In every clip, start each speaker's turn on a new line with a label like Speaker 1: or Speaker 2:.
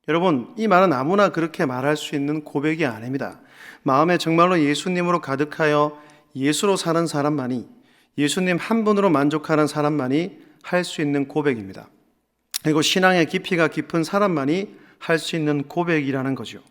Speaker 1: 여러분, 이 말은 아무나 그렇게 말할 수 있는 고백이 아닙니다. 마음에 정말로 예수님으로 가득하여 예수로 사는 사람만이, 예수님 한 분으로 만족하는 사람만이 할 수 있는 고백입니다. 그리고 신앙의 깊이가 깊은 사람만이 할 수 있는 고백이라는 거죠.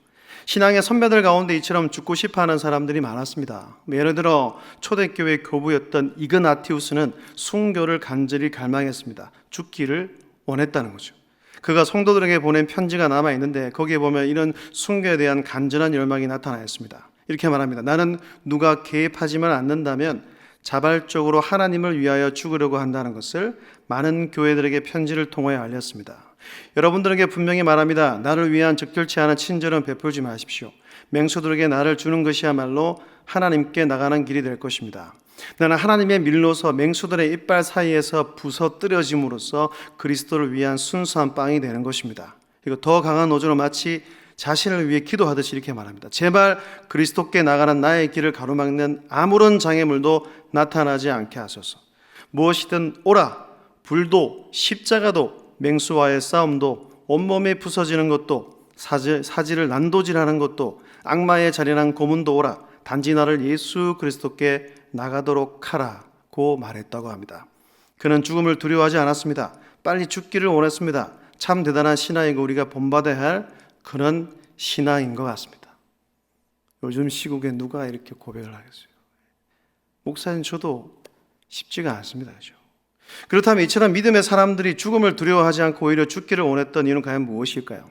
Speaker 1: 신앙의 선배들 가운데 이처럼 죽고 싶어하는 사람들이 많았습니다. 예를 들어 초대교회 교부였던 이그나티우스는 순교를 간절히 갈망했습니다. 죽기를 원했다는 거죠. 그가 성도들에게 보낸 편지가 남아있는데 거기에 보면 이런 순교에 대한 간절한 열망이 나타나 있습니다. 이렇게 말합니다. 나는 누가 개입하지만 않는다면 자발적으로 하나님을 위하여 죽으려고 한다는 것을 많은 교회들에게 편지를 통하여 알렸습니다. 여러분들에게 분명히 말합니다. 나를 위한 적절치 않은 친절은 베풀지 마십시오. 맹수들에게 나를 주는 것이야말로 하나님께 나가는 길이 될 것입니다. 나는 하나님의 밀로서 맹수들의 이빨 사이에서 부서뜨려짐으로써 그리스도를 위한 순수한 빵이 되는 것입니다. 그리고 더 강한 노조로 마치 자신을 위해 기도하듯이 이렇게 말합니다. 제발 그리스도께 나가는 나의 길을 가로막는 아무런 장애물도 나타나지 않게 하소서. 무엇이든 오라, 불도 십자가도 맹수와의 싸움도 온몸이 부서지는 것도 사지를 난도질하는 것도 악마의 잔인한 고문도 오라. 단지 나를 예수 그리스도께 나가도록 하라고 말했다고 합니다. 그는 죽음을 두려워하지 않았습니다. 빨리 죽기를 원했습니다. 참 대단한 신앙이고 우리가 본받아야 할 그런 신앙인 것 같습니다. 요즘 시국에 누가 이렇게 고백을 하겠어요? 목사님 저도 쉽지가 않습니다. 그렇죠? 그렇다면 이처럼 믿음의 사람들이 죽음을 두려워하지 않고 오히려 죽기를 원했던 이유는 과연 무엇일까요?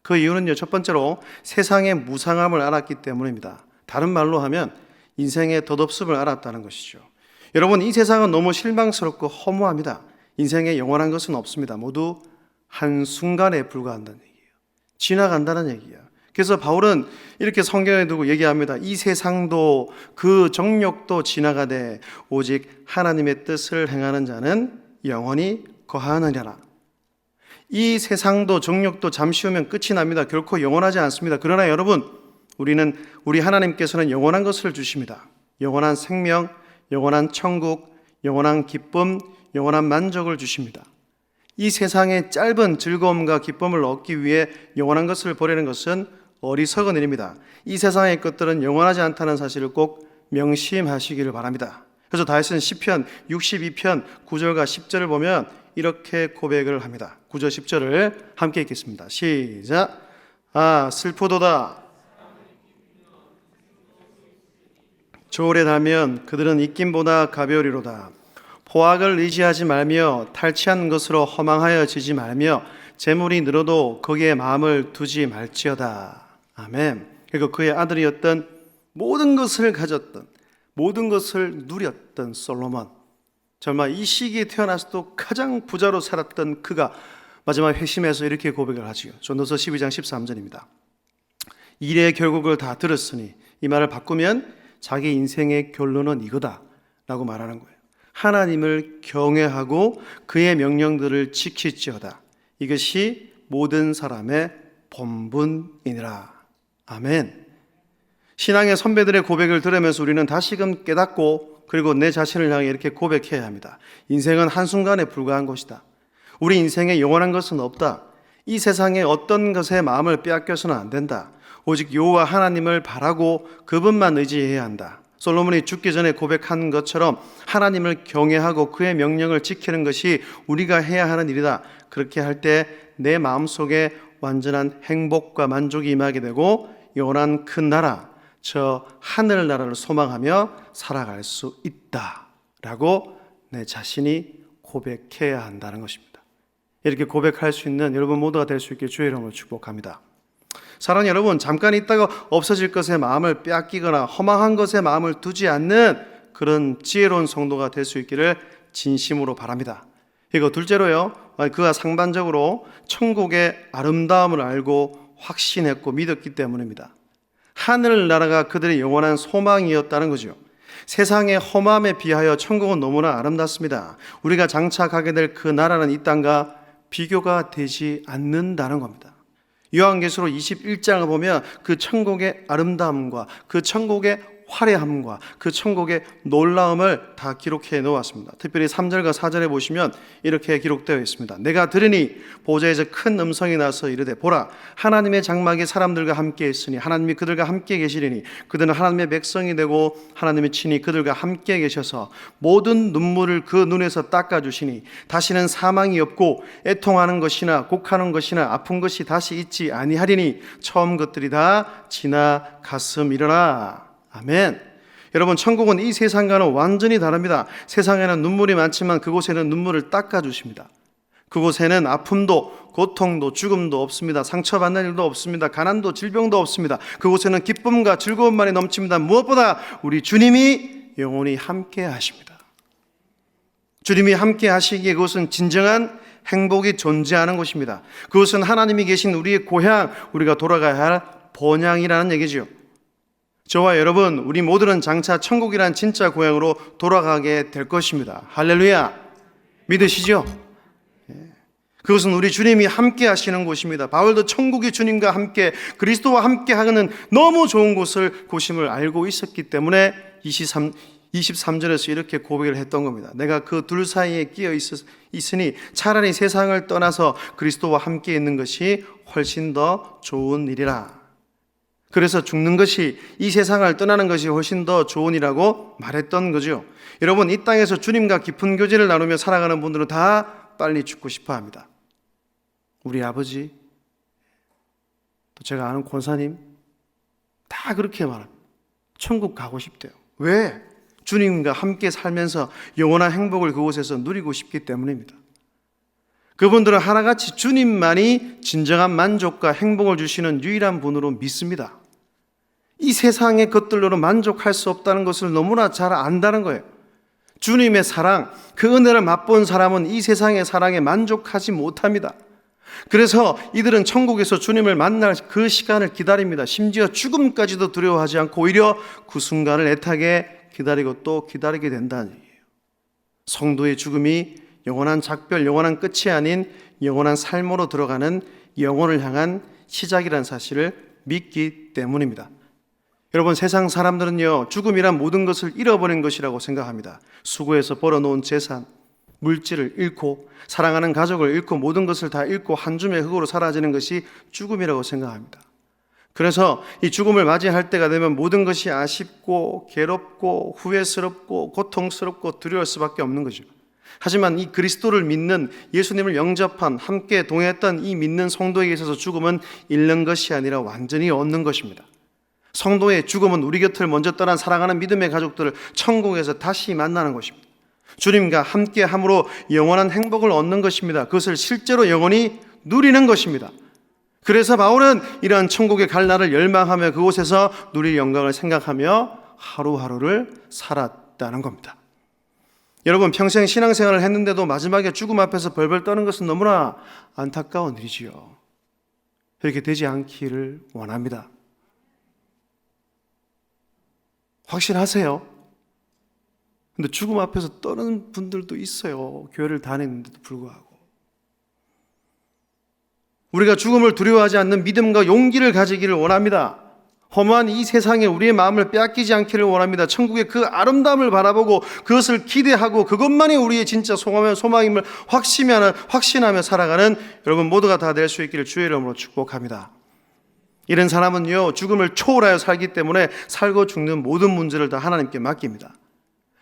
Speaker 1: 그 이유는요, 첫 번째로 세상의 무상함을 알았기 때문입니다. 다른 말로 하면 인생의 덧없음을 알았다는 것이죠. 여러분, 이 세상은 너무 실망스럽고 허무합니다. 인생에 영원한 것은 없습니다. 모두 한순간에 불과한다는 얘기예요. 지나간다는 얘기예요. 그래서 바울은 이렇게 성경에 두고 얘기합니다. 이 세상도 그 정욕도 지나가되 오직 하나님의 뜻을 행하는 자는 영원히 거하느니라. 이 세상도 정욕도 잠시 후면 끝이 납니다. 결코 영원하지 않습니다. 그러나 여러분, 우리 하나님께서는 영원한 것을 주십니다. 영원한 생명, 영원한 천국, 영원한 기쁨, 영원한 만족을 주십니다. 이 세상의 짧은 즐거움과 기쁨을 얻기 위해 영원한 것을 버리는 것은 어리석은 일입니다. 이 세상의 것들은 영원하지 않다는 사실을 꼭 명심하시기를 바랍니다. 그래서 다윗은 시편 62편 9절과 10절을 보면 이렇게 고백을 합니다. 9절 10절을 함께 읽겠습니다. 시작. 슬프도다. 저울에 달면 그들은 입김보다 가벼우리로다. 포악을 의지하지 말며 탈취한 것으로 허망하여 지지 말며 재물이 늘어도 거기에 마음을 두지 말지어다. 아멘. 그리고 그의 아들이었던 모든 것을 가졌던 모든 것을 누렸던 솔로몬, 정말 이 시기에 태어나서도 가장 부자로 살았던 그가 마지막 회심에서 이렇게 고백을 하지요. 전도서 12장 13절입니다. 일의 결국을 다 들었으니, 이 말을 바꾸면 자기 인생의 결론은 이거다 라고 말하는 거예요. 하나님을 경외하고 그의 명령들을 지킬지어다. 이것이 모든 사람의 본분이니라. 아멘. 신앙의 선배들의 고백을 들으면서 우리는 다시금 깨닫고 그리고 내 자신을 향해 이렇게 고백해야 합니다. 인생은 한순간에 불과한 것이다. 우리 인생에 영원한 것은 없다. 이 세상의 어떤 것에 마음을 빼앗겨서는 안 된다. 오직 여호와 하나님을 바라고 그분만 의지해야 한다. 솔로몬이 죽기 전에 고백한 것처럼 하나님을 경외하고 그의 명령을 지키는 것이 우리가 해야 하는 일이다. 그렇게 할 때 내 마음속에 완전한 행복과 만족이 임하게 되고 영원한 큰 나라, 저 하늘나라를 소망하며 살아갈 수 있다라고 내 자신이 고백해야 한다는 것입니다. 이렇게 고백할 수 있는 여러분 모두가 될 수 있게 주의 이름으로 축복합니다. 사랑하는 여러분, 잠깐 있다가 없어질 것에 마음을 빼앗기거나 허망한 것에 마음을 두지 않는 그런 지혜로운 성도가 될 수 있기를 진심으로 바랍니다. 이거 둘째로요, 그가 상반적으로 천국의 아름다움을 알고 확신했고 믿었기 때문입니다. 하늘나라가 그들의 영원한 소망이었다는 거죠. 세상의 험함에 비하여 천국은 너무나 아름답습니다. 우리가 장차 가게 될 그 나라는 이 땅과 비교가 되지 않는다는 겁니다. 요한계시록 21장을 보면 그 천국의 아름다움과 그 천국의 화려함과 그 천국의 놀라움을 다 기록해 놓았습니다. 특별히 3절과 4절에 보시면 이렇게 기록되어 있습니다. 내가 들으니 보좌에서 큰 음성이 나서 이르되 보라 하나님의 장막이 사람들과 함께 있으니 하나님이 그들과 함께 계시리니 그들은 하나님의 백성이 되고 하나님의 친히 그들과 함께 계셔서 모든 눈물을 그 눈에서 닦아주시니 다시는 사망이 없고 애통하는 것이나 곡하는 것이나 아픈 것이 다시 있지 아니하리니 처음 것들이 다 지나갔음이러라. 아멘. 여러분, 천국은 이 세상과는 완전히 다릅니다. 세상에는 눈물이 많지만 그곳에는 눈물을 닦아주십니다. 그곳에는 아픔도 고통도 죽음도 없습니다. 상처받는 일도 없습니다. 가난도 질병도 없습니다. 그곳에는 기쁨과 즐거움만이 넘칩니다. 무엇보다 우리 주님이 영원히 함께 하십니다. 주님이 함께 하시기에 그것은 진정한 행복이 존재하는 곳입니다. 그것은 하나님이 계신 우리의 고향, 우리가 돌아가야 할 본향이라는 얘기죠. 저와 여러분, 우리 모두는 장차 천국이란 진짜 고향으로 돌아가게 될 것입니다. 할렐루야. 믿으시죠? 그것은 우리 주님이 함께 하시는 곳입니다. 바울도 천국이 주님과 함께 그리스도와 함께 하는 너무 좋은 곳임을 알고 있었기 때문에 23절에서 이렇게 고백을 했던 겁니다. 내가 그 둘 사이에 끼어 있으니 차라리 세상을 떠나서 그리스도와 함께 있는 것이 훨씬 더 좋은 일이라. 그래서 죽는 것이, 이 세상을 떠나는 것이 훨씬 더 좋은 일이라고 말했던 거죠. 여러분, 이 땅에서 주님과 깊은 교제를 나누며 살아가는 분들은 다 빨리 죽고 싶어 합니다. 우리 아버지, 또 제가 아는 권사님 다 그렇게 말합니다. 천국 가고 싶대요. 왜? 주님과 함께 살면서 영원한 행복을 그곳에서 누리고 싶기 때문입니다. 그분들은 하나같이 주님만이 진정한 만족과 행복을 주시는 유일한 분으로 믿습니다. 이 세상의 것들로는 만족할 수 없다는 것을 너무나 잘 안다는 거예요. 주님의 사랑, 그 은혜를 맛본 사람은 이 세상의 사랑에 만족하지 못합니다. 그래서 이들은 천국에서 주님을 만날 그 시간을 기다립니다. 심지어 죽음까지도 두려워하지 않고 오히려 그 순간을 애타게 기다리고 또 기다리게 된다는 얘기예요. 성도의 죽음이 영원한 작별, 영원한 끝이 아닌 영원한 삶으로 들어가는 영혼을 향한 시작이라는 사실을 믿기 때문입니다. 여러분, 세상 사람들은요, 죽음이란 모든 것을 잃어버린 것이라고 생각합니다. 수고해서 벌어놓은 재산, 물질을 잃고 사랑하는 가족을 잃고 모든 것을 다 잃고 한 줌의 흙으로 사라지는 것이 죽음이라고 생각합니다. 그래서 이 죽음을 맞이할 때가 되면 모든 것이 아쉽고 괴롭고 후회스럽고 고통스럽고 두려울 수밖에 없는 거죠. 하지만 이 그리스도를 믿는, 예수님을 영접한, 함께 동행했던 이 믿는 성도에게 있어서 죽음은 잃는 것이 아니라 완전히 얻는 것입니다. 성도의 죽음은 우리 곁을 먼저 떠난 사랑하는 믿음의 가족들을 천국에서 다시 만나는 것입니다. 주님과 함께 함으로 영원한 행복을 얻는 것입니다. 그것을 실제로 영원히 누리는 것입니다. 그래서 바울은 이러한 천국에 갈 날을 열망하며 그곳에서 누릴 영광을 생각하며 하루하루를 살았다는 겁니다. 여러분, 평생 신앙생활을 했는데도 마지막에 죽음 앞에서 벌벌 떠는 것은 너무나 안타까운 일이지요. 그렇게 되지 않기를 원합니다. 확신하세요? 근데 죽음 앞에서 떠는 분들도 있어요. 교회를 다녔는데도 불구하고. 우리가 죽음을 두려워하지 않는 믿음과 용기를 가지기를 원합니다. 험한 이 세상에 우리의 마음을 빼앗기지 않기를 원합니다. 천국의 그 아름다움을 바라보고 그것을 기대하고 그것만이 우리의 진짜 소망임을 확신하며 살아가는 여러분 모두가 다 될 수 있기를 주의 이름으로 축복합니다. 이런 사람은요, 죽음을 초월하여 살기 때문에 살고 죽는 모든 문제를 다 하나님께 맡깁니다.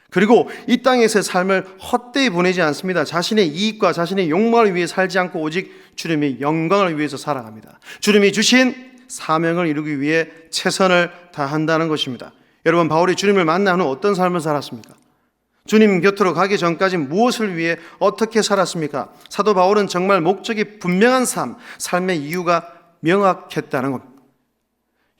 Speaker 1: 그리고 이 땅에서의 삶을 헛되이 보내지 않습니다. 자신의 이익과 자신의 욕망을 위해 살지 않고 오직 주님의 영광을 위해서 살아갑니다. 주님이 주신 사명을 이루기 위해 최선을 다한다는 것입니다. 여러분, 바울이 주님을 만난 후 어떤 삶을 살았습니까? 주님 곁으로 가기 전까지 무엇을 위해 어떻게 살았습니까? 사도 바울은 정말 목적이 분명한 삶의 이유가 명확했다는 겁니다.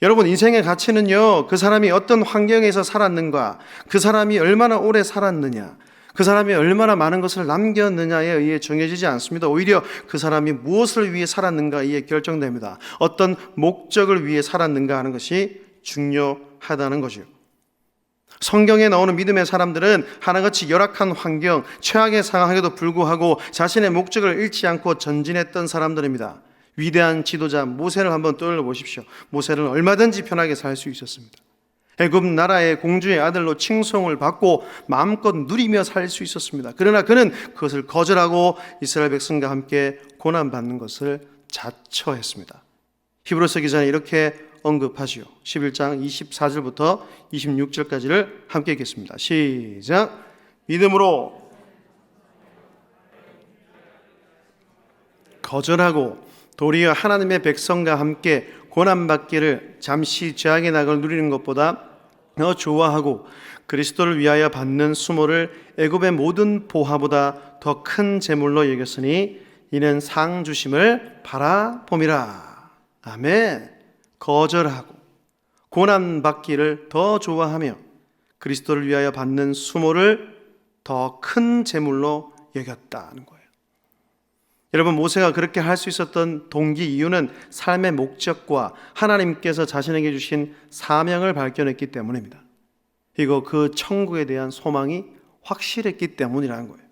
Speaker 1: 여러분, 인생의 가치는요, 그 사람이 어떤 환경에서 살았는가, 그 사람이 얼마나 오래 살았느냐, 그 사람이 얼마나 많은 것을 남겼느냐에 의해 정해지지 않습니다. 오히려 그 사람이 무엇을 위해 살았는가에 의해 결정됩니다. 어떤 목적을 위해 살았는가 하는 것이 중요하다는 것이요. 성경에 나오는 믿음의 사람들은 하나같이 열악한 환경, 최악의 상황에도 불구하고 자신의 목적을 잃지 않고 전진했던 사람들입니다. 위대한 지도자 모세를 한번 떠올려 보십시오. 모세는 얼마든지 편하게 살 수 있었습니다. 애굽 나라의 공주의 아들로 칭송을 받고 마음껏 누리며 살 수 있었습니다. 그러나 그는 그것을 거절하고 이스라엘 백성과 함께 고난받는 것을 자처했습니다. 히브리서 기자는 이렇게 언급하지요. 11장 24절부터 26절까지를 함께 읽겠습니다. 시작. 믿음으로 거절하고 도리어 하나님의 백성과 함께 고난받기를 잠시 죄악의 낙을 누리는 것보다 더 좋아하고 그리스도를 위하여 받는 수모를 애굽의 모든 보화보다 더 큰 재물로 여겼으니 이는 상 주심을 바라봄이라. 아멘. 거절하고 고난받기를 더 좋아하며 그리스도를 위하여 받는 수모를 더 큰 재물로 여겼다는 거예요. 여러분, 모세가 그렇게 할 수 있었던 동기 이유는 삶의 목적과 하나님께서 자신에게 주신 사명을 발견했기 때문입니다. 이거 그 천국에 대한 소망이 확실했기 때문이라는 거예요.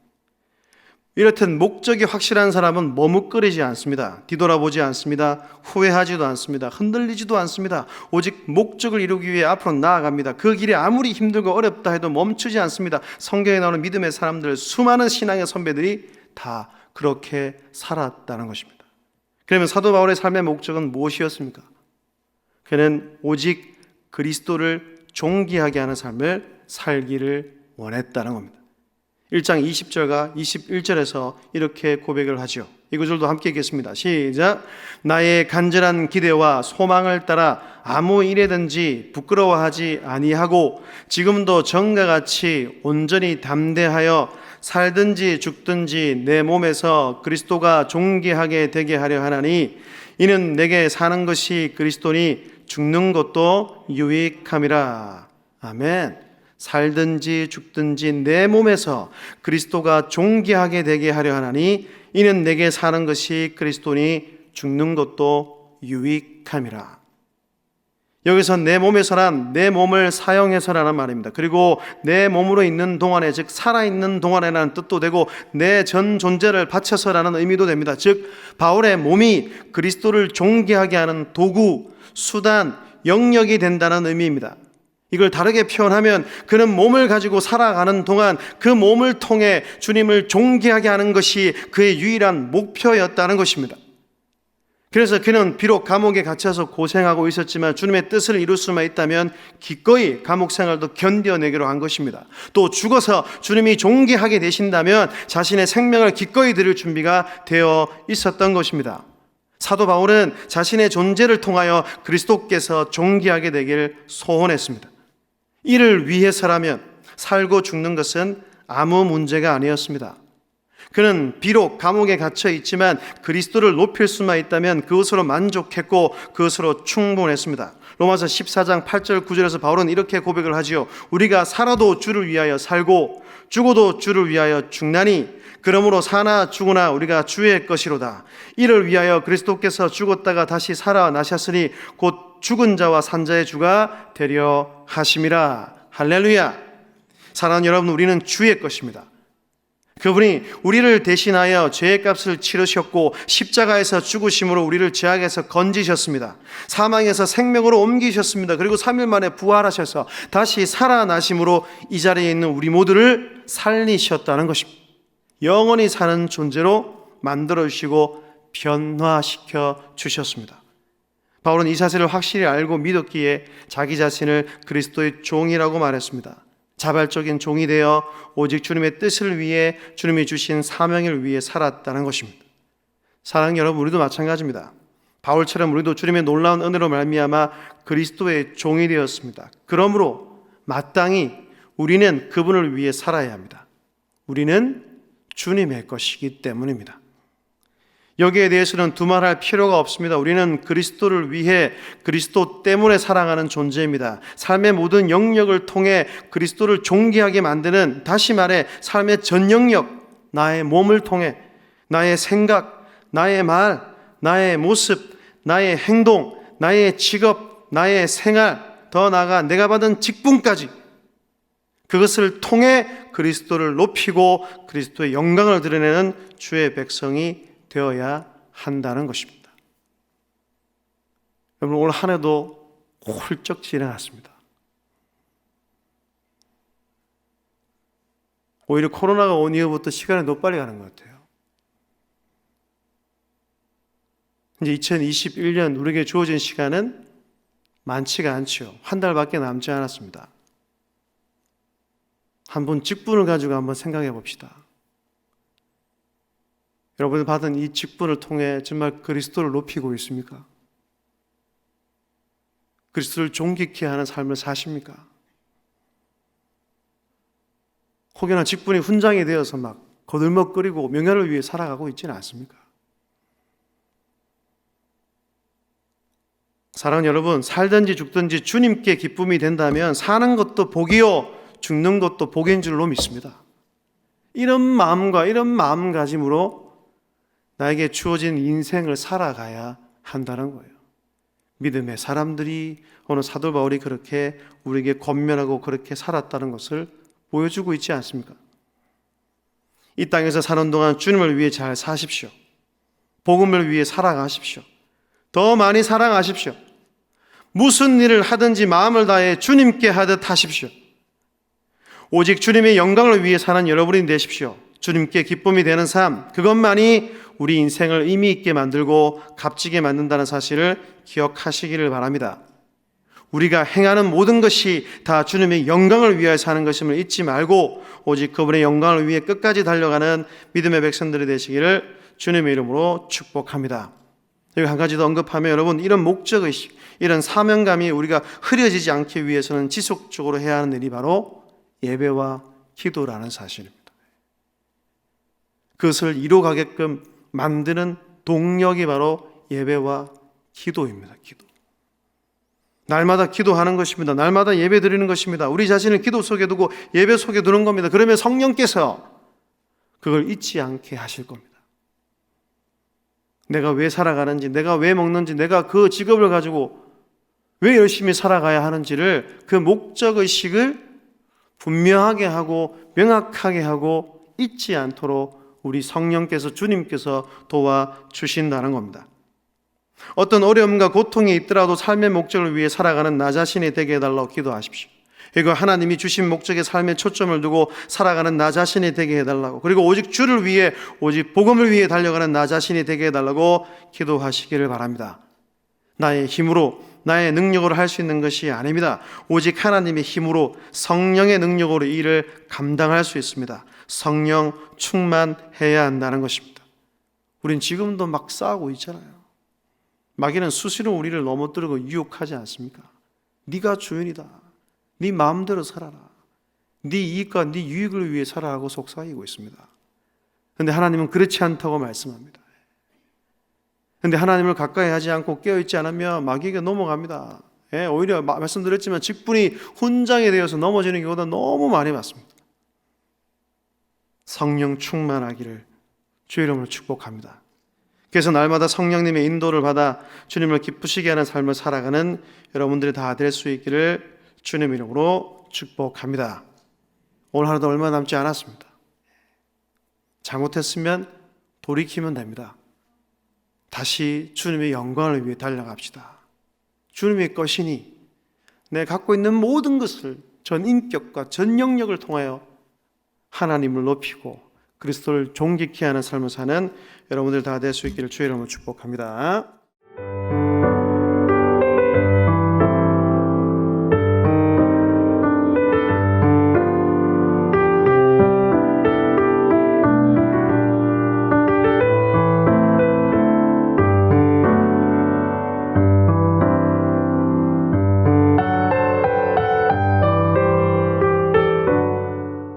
Speaker 1: 이렇듯 목적이 확실한 사람은 머뭇거리지 않습니다. 뒤돌아보지 않습니다. 후회하지도 않습니다. 흔들리지도 않습니다. 오직 목적을 이루기 위해 앞으로 나아갑니다. 그 길이 아무리 힘들고 어렵다 해도 멈추지 않습니다. 성경에 나오는 믿음의 사람들, 수많은 신앙의 선배들이 다 그렇게 살았다는 것입니다. 그러면 사도 바울의 삶의 목적은 무엇이었습니까? 그는 오직 그리스도를 존귀하게 하는 삶을 살기를 원했다는 겁니다. 1장 20절과 21절에서 이렇게 고백을 하죠. 이 구절도 함께 읽겠습니다. 시작. 나의 간절한 기대와 소망을 따라 아무 일에든지 부끄러워하지 아니하고 지금도 전과 같이 온전히 담대하여 살든지 죽든지 내 몸에서 그리스도가 존귀하게 되게 하려 하나니 이는 내게 사는 것이 그리스도니 죽는 것도 유익함이라. 아멘. 살든지 죽든지 내 몸에서 그리스도가 존귀하게 되게 하려 하나니 이는 내게 사는 것이 그리스도니 죽는 것도 유익함이라. 여기서 내 몸에서란 내 몸을 사용해서라는 말입니다. 그리고 내 몸으로 있는 동안에, 즉 살아있는 동안에라는 뜻도 되고 내 전 존재를 바쳐서라는 의미도 됩니다. 즉 바울의 몸이 그리스도를 존귀하게 하는 도구, 수단, 영역이 된다는 의미입니다. 이걸 다르게 표현하면 그는 몸을 가지고 살아가는 동안 그 몸을 통해 주님을 존귀하게 하는 것이 그의 유일한 목표였다는 것입니다. 그래서 그는 비록 감옥에 갇혀서 고생하고 있었지만 주님의 뜻을 이룰 수만 있다면 기꺼이 감옥 생활도 견뎌내기로 한 것입니다. 또 죽어서 주님이 존귀하게 되신다면 자신의 생명을 기꺼이 드릴 준비가 되어 있었던 것입니다. 사도 바울은 자신의 존재를 통하여 그리스도께서 존귀하게 되기를 소원했습니다. 이를 위해서라면 살고 죽는 것은 아무 문제가 아니었습니다. 그는 비록 감옥에 갇혀 있지만 그리스도를 높일 수만 있다면 그것으로 만족했고 그것으로 충분했습니다. 로마서 14장 8절 9절에서 바울은 이렇게 고백을 하지요. 우리가 살아도 주를 위하여 살고 죽어도 주를 위하여 죽나니 그러므로 사나 죽으나 우리가 주의 것이로다. 이를 위하여 그리스도께서 죽었다가 다시 살아나셨으니 곧 죽은 자와 산 자의 주가 되려 하심이라. 할렐루야. 사랑하는 여러분, 우리는 주의 것입니다. 그분이 우리를 대신하여 죄의 값을 치르셨고 십자가에서 죽으심으로 우리를 죄악에서 건지셨습니다. 사망에서 생명으로 옮기셨습니다. 그리고 3일 만에 부활하셔서 다시 살아나심으로 이 자리에 있는 우리 모두를 살리셨다는 것입니다. 영원히 사는 존재로 만들어주시고 변화시켜 주셨습니다. 바울은 이 사실을 확실히 알고 믿었기에 자기 자신을 그리스도의 종이라고 말했습니다. 자발적인 종이 되어 오직 주님의 뜻을 위해 주님이 주신 사명을 위해 살았다는 것입니다. 사랑하는 여러분, 우리도 마찬가지입니다. 바울처럼 우리도 주님의 놀라운 은혜로 말미암아 그리스도의 종이 되었습니다. 그러므로 마땅히 우리는 그분을 위해 살아야 합니다. 우리는 주님의 것이기 때문입니다. 여기에 대해서는 두말할 필요가 없습니다. 우리는 그리스도를 위해 그리스도 때문에 살아가는 존재입니다. 삶의 모든 영역을 통해 그리스도를 존귀하게 만드는, 다시 말해 삶의 전 영역, 나의 몸을 통해 나의 생각, 나의 말, 나의 모습, 나의 행동, 나의 직업, 나의 생활, 더 나아가 내가 받은 직분까지 그것을 통해 그리스도를 높이고 그리스도의 영광을 드러내는 주의 백성이 되어야 한다는 것입니다. 여러분, 올 한 해도 훌쩍 지나갔습니다. 오히려 코로나가 온 이후부터 시간이 너무 빨리 가는 것 같아요. 이제 2021년 우리에게 주어진 시간은 많지가 않죠. 한 달밖에 남지 않았습니다. 한번 직분을 가지고 한번 생각해 봅시다. 여러분이 받은 이 직분을 통해 정말 그리스도를 높이고 있습니까? 그리스도를 존귀케 하는 삶을 사십니까? 혹여나 직분이 훈장이 되어서 막 거들먹거리고 명예를 위해 살아가고 있지는 않습니까? 사랑하는 여러분, 살든지 죽든지 주님께 기쁨이 된다면 사는 것도 복이요 죽는 것도 복인 줄로 믿습니다. 이런 마음과 이런 마음가짐으로 나에게 주어진 인생을 살아가야 한다는 거예요. 믿음의 사람들이 오늘 사도 바울이 그렇게 우리에게 권면하고 그렇게 살았다는 것을 보여주고 있지 않습니까? 이 땅에서 사는 동안 주님을 위해 잘 사십시오. 복음을 위해 살아가십시오. 더 많이 사랑하십시오. 무슨 일을 하든지 마음을 다해 주님께 하듯 하십시오. 오직 주님의 영광을 위해 사는 여러분이 되십시오. 주님께 기쁨이 되는 삶, 그것만이 우리 인생을 의미 있게 만들고 값지게 만든다는 사실을 기억하시기를 바랍니다. 우리가 행하는 모든 것이 다 주님의 영광을 위하여 사는 것임을 잊지 말고 오직 그분의 영광을 위해 끝까지 달려가는 믿음의 백성들이 되시기를 주님의 이름으로 축복합니다. 여기 한 가지 더 언급하면 여러분, 이런 목적의식, 이런 사명감이 우리가 흐려지지 않기 위해서는 지속적으로 해야 하는 일이 바로 예배와 기도라는 사실입니다. 그것을 이루어가게끔 만드는 동력이 바로 예배와 기도입니다. 기도. 날마다 기도하는 것입니다. 날마다 예배 드리는 것입니다. 우리 자신을 기도 속에 두고 예배 속에 두는 겁니다. 그러면 성령께서 그걸 잊지 않게 하실 겁니다. 내가 왜 살아가는지, 내가 왜 먹는지, 내가 그 직업을 가지고 왜 열심히 살아가야 하는지를, 그 목적의식을 분명하게 하고 명확하게 하고 잊지 않도록 우리 성령께서, 주님께서 도와주신다는 겁니다. 어떤 어려움과 고통이 있더라도 삶의 목적을 위해 살아가는 나 자신이 되게 해달라고 기도하십시오. 그리고 하나님이 주신 목적의 삶에 초점을 두고 살아가는 나 자신이 되게 해달라고, 그리고 오직 주를 위해, 오직 복음을 위해 달려가는 나 자신이 되게 해달라고 기도하시기를 바랍니다. 나의 힘으로, 나의 능력으로 할 수 있는 것이 아닙니다. 오직 하나님의 힘으로, 성령의 능력으로 이 일을 감당할 수 있습니다. 성령 충만해야 한다는 것입니다. 우린 지금도 막 싸우고 있잖아요. 마귀는 수시로 우리를 넘어뜨리고 유혹하지 않습니까? 네가 주인이다. 네 마음대로 살아라. 네 이익과 네 유익을 위해 살아가고 속삭이고 있습니다. 그런데 하나님은 그렇지 않다고 말씀합니다. 그런데 하나님을 가까이 하지 않고 깨어있지 않으면 마귀에게 넘어갑니다. 오히려 말씀드렸지만 직분이 훈장이 되어서 넘어지는 경우가 너무 많이 많습니다. 성령 충만하기를 주의 이름으로 축복합니다. 그래서 날마다 성령님의 인도를 받아 주님을 기쁘시게 하는 삶을 살아가는 여러분들이 다 될 수 있기를 주님 이름으로 축복합니다. 오늘 하루도 얼마 남지 않았습니다. 잘못했으면 돌이키면 됩니다. 다시 주님의 영광을 위해 달려갑시다. 주님의 것이니 내가 갖고 있는 모든 것을 전 인격과 전 영역을 통하여 하나님을 높이고 그리스도를 존귀케 하는 삶을 사는 여러분들 다 될 수 있기를 주의 이름으로 축복합니다.